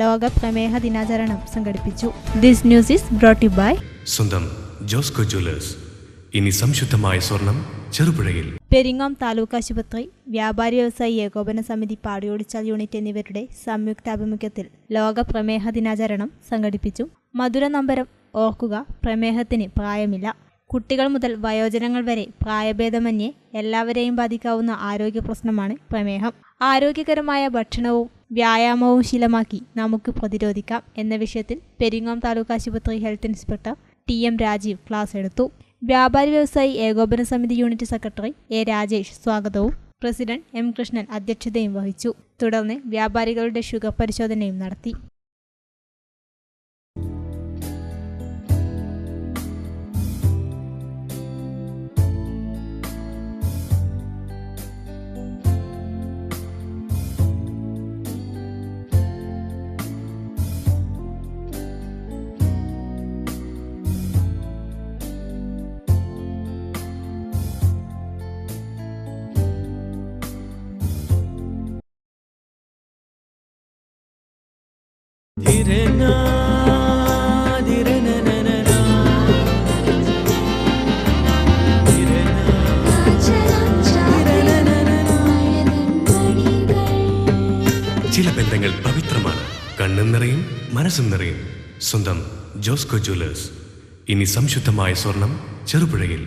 ലോക പ്രമേഹ ദിനാചരണം സംഘടിപ്പിച്ചു. This news is brought you by സ്വന്തം ജോസ്കോ ജ്വല്ലേഴ്സ്. ഇനി സംശുദ്ധമായ സ്വർണം ചെറുപുഴയിൽ. പെരിങ്ങോം താലൂക്ക് ആശുപത്രി, വ്യാപാരി വ്യവസായി ഏകോപന സമിതി പാടിയോടിച്ചാൽ യൂണിറ്റ് എന്നിവരുടെ സംയുക്താഭിമുഖ്യത്തിൽ ലോക പ്രമേഹ ദിനാചരണം സംഘടിപ്പിച്ചു. മധുര നമ്പരം ഓർക്കുക, പ്രമേഹത്തിന് പ്രായമില്ല. കുട്ടികൾ മുതൽ വയോജനങ്ങൾ വരെ പ്രായഭേദമന്യേ എല്ലാവരെയും ബാധിക്കാവുന്ന ആരോഗ്യ പ്രശ്നമാണ് പ്രമേഹം. ആരോഗ്യകരമായ ഭക്ഷണവും വ്യായാമവും ശീലമാക്കി നമുക്ക് പ്രതിരോധിക്കാം എന്ന വിഷയത്തിൽ പെരിങ്ങോം താലൂക്ക് ആശുപത്രി health inspector TM Rajeev class എടുത്തു. വ്യാപാരി വ്യവസായി ഏകോപന സമിതി യൂണിറ്റ് സെക്രട്ടറി A രാജേഷ് സ്വാഗതവും പ്രസിഡന്റ് M കൃഷ്ണൻ അധ്യക്ഷതയും വഹിച്ചു. തുടർന്ന് വ്യാപാരികളുടെ ഷുഗർ പരിശോധനയും നടത്തി. ചില ബന്ധങ്ങൾ പവിത്രമാണ്. കണ്ണും നിറയും മനസ്സും നിറയും. സ്വന്തം ജോസ്കോ ജ്വല്ലേഴ്സ്. ഇനി സംശുദ്ധമായ സ്വർണം ചെറുപുഴയിൽ.